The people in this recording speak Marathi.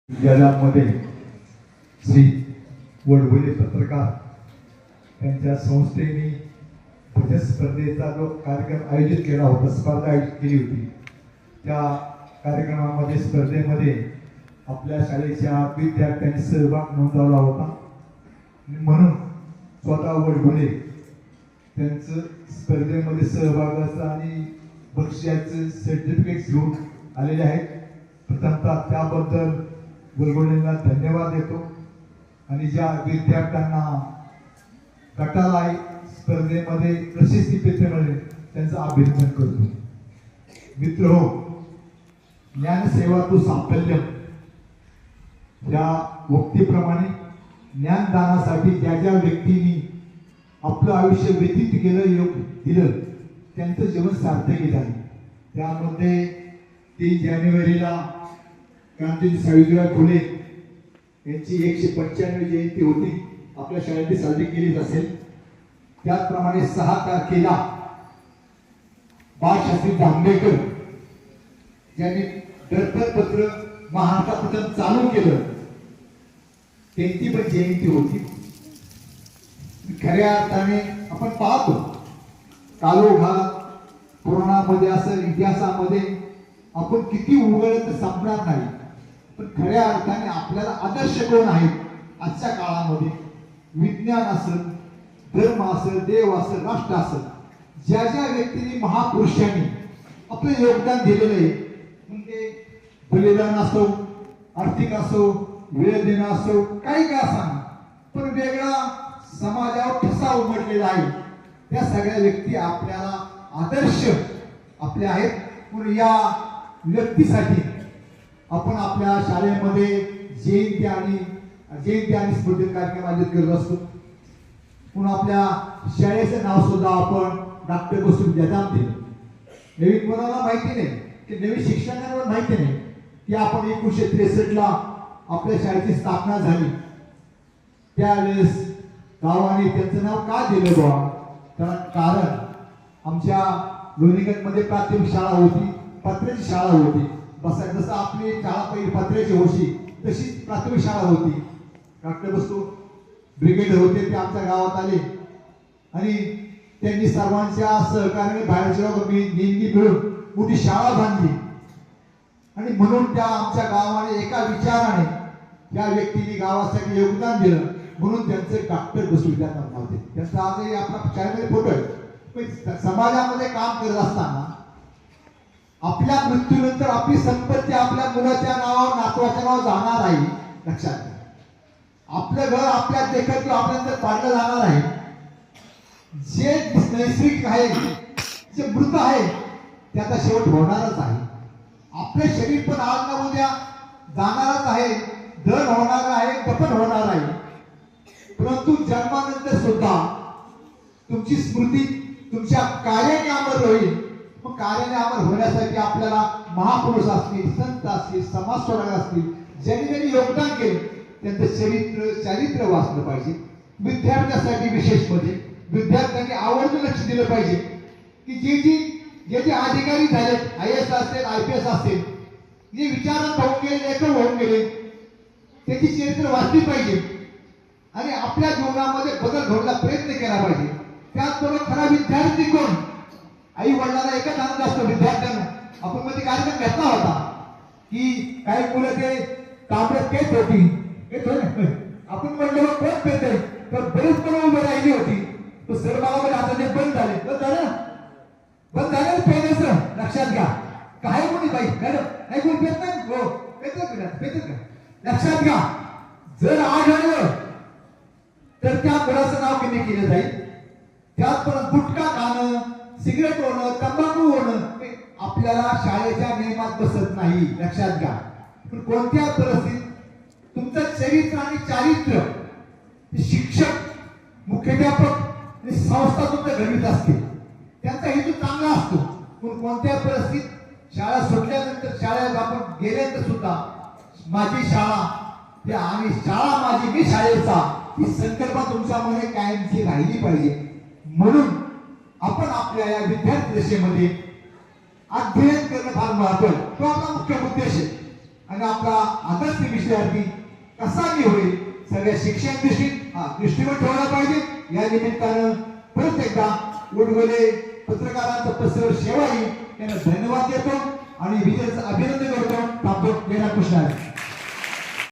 जगामध्ये श्री वडवले पत्रकार त्यांच्या संस्थेने भजन स्पर्धेचा जो कार्यक्रम आयोजित केला होता, स्पर्धा आयोजित केली होती, त्या कार्यक्रमामध्ये स्पर्धेमध्ये आपल्या शाळेच्या विद्यार्थ्यांनी सहभाग नोंदवला होता. म्हणून स्वतः वडवले त्यांचं स्पर्धेमध्ये सहभागाचं आणि बक्षिसाचं सर्टिफिकेट घेऊन आलेले आहेत. प्रथमतः त्याबद्दल वडवलेंना धन्यवाद देतो आणि ज्या विद्यार्थ्यांना गटाला स्पर्धेमध्ये प्रशस्तीपत्र मिळाले त्यांचं अभिनंदन करतो. मित्रहो, ज्ञानसेवा तू साफल्य या उक्तीप्रमाणे ज्ञानदानासाठी ज्या ज्या व्यक्तींनी आपलं आयुष्य व्यतीत केलं, योग दिलं, त्यांचं जीवन सार्थकी झालं. त्यामध्ये 3 जानेवारीला क्रांतीजी सावित्रीबाई फुले यांची 195वी जयंती होती, आपल्या शाळेत साजरी केली असेल. त्याचप्रमाणे 6 तारखेला बाळशास्त्री जांभेकर ज्यांनी दत्तपत्र महाराष्ट्रात चालू केलं, त्यांची पण जयंती होती. खऱ्या अर्थाने आपण पाहतो कालोघात पुराणामध्ये असं इतिहासामध्ये आपण किती उघडत संपणार नाही, पण खऱ्या अर्थाने आपल्याला आदर्श कोण आहेत आजच्या काळामध्ये? विज्ञान असेल, धर्म असेल, देव असेल, राष्ट्र असेल, ज्या ज्या व्यक्तींनी महापुरुषांनी आपलं योगदान दिलेलं आहे, म्हणजे बलिदान असो, आर्थिक असो, वेळ देणं असो, काही का सांगा, पण वेगळा समाजावर ठसा उमटलेला आहे. त्या सगळ्या व्यक्ती आपल्याला आदर्श आपले आहेत. म्हणून या व्यक्तीसाठी आपण आपल्या शाळेमध्ये जयंती आणि स्मृती कार्यक्रम आयोजित करत असतो. म्हणून आपल्या शाळेचं नाव सुद्धा आपण डॉक्टर बसू विद्याधाम दिलं. नवीन कोणाला माहिती नाही, की नवीन शिक्षकांना माहिती नाही की आपण 1963ला आपल्या शाळेची स्थापना झाली. त्यावेळेस गावाने त्यांचं नाव का दिलं बा? कारण आमच्या लोणीगडमध्ये प्राथमिक शाळा होती, पत्र्याची शाळा होती. जसं आपली शाळा पहिली पत्र्याची होती तशी प्राथमिक शाळा होती. डॉक्टर बसू ब्रिगेड होते, ते आमच्या गावात आले आणि त्यांनी सर्वांच्या सहकार्याने बाहेरच्या नेमकी मिळून मोठी शाळा बांधली. आणि म्हणून त्या आमच्या गावाने एका विचाराने त्या व्यक्तीने गावासाठी योगदान दिलं, म्हणून त्यांचे डॉक्टर बसू विद्याधाम नाव दिले. त्यांचा आजही आपला शाळेमध्ये फोटो आहे. समाजामध्ये काम करत असताना आपल्या मृत्यूनंतर आपली संपत्ती आपल्या मुलाच्या नावावर, नातवाच्या नावावर जाणार आहे. लक्षात घ्या, आपलं घर आपल्या देखत किंवा आपल्यानंतर पाडलं जाणार आहे. जे नैसर्गिक आहे, जे मृत आहे, त्याचा शेवट होणारच आहे. आपले शरीर पण आज ना उद्या जाणारच आहे, दर होणार आहे, दफन होणार आहे. परंतु जन्मानंतर सुद्धा तुमची स्मृती तुमच्या कार्याने अमर होईल. मग कार्याने अमर होण्यासाठी आपल्याला महापुरुष असतील, संत असतील, समाजसेवक असतील, ज्यांनी ज्यांनी योगदान केलं त्यांचं चारित्र्य वाचलं पाहिजे. विद्यार्थ्यांसाठी विशेष म्हणजे विद्यार्थ्यांनी आवर्जून लक्ष दिलं पाहिजे की जे अधिकारी झाले, IAS असतील, IPS असतील, जे विचारात होऊन गेले, लेखक होऊन गेले, त्याची चरित्र वाचली पाहिजे आणि आपल्या जीवनामध्ये बदल घडवण्याचा प्रयत्न केला पाहिजे. त्याचबरोबर खरा विद्यार्थी कोण? आई वडिलांना एकच आनंद असतो विद्यार्थ्यांना. आपण मध्ये कार्यक्रम घेतला होता की काही मुलं ते तांबड्यात पेत होती, आपण म्हणलो कोण पेत आहे, तर बरेच मुलं उभे राहिली होती. तो सरबाबामध्ये आता ते बंद झाले, बंद झालं पेण्याचं. लक्षात घ्या, काय कोणी बाई मॅडम नाही कोण पेत नाही, हो पेत का? लक्षात घ्या, जर आढळलं तर त्या मुलाचं नाव कमी केलं जाईल. त्याचबरोबर गुटखा खाणं, सिगरेट होणं, तंबाखू होणं आपल्याला शाळेच्या नियमात बसत नाही. लक्षात घ्या, पण कोणत्या परिस्थितीत तुमचं चरित्र आणि चारित्र्य शिक्षक, मुख्याध्यापक आणि संस्था तुमच्या घडवीत असते, त्यांचा हेतू चांगला असतो. पण कोणत्या परिस्थितीत शाळा सुटल्यानंतर, शाळेत आपण गेल्यानंतर सुद्धा माझी शाळा आणि शाळा माझी मी शाळेचा, ही संकल्पना तुमच्यामध्ये कायमची राहिली पाहिजे. म्हणून आपण आपल्या या विद्यार्थी दशेमध्ये अध्ययन करणं फार महत्वाचं, तो आपला मुख्य उद्देश आहे. आणि आपला आदर्श विद्यार्थी कसा मी होईल सगळ्या शिक्षण दृष्टीत हा दृष्टिकोन ठेवला पाहिजे। या निमित्तानं परत एकदा उडगोले पत्रकारांचा पसर शेवाई यांना धन्यवाद देतो आणि विजयाचं अभिनंदन करतो। थांबतो। जय रामकृष्ण।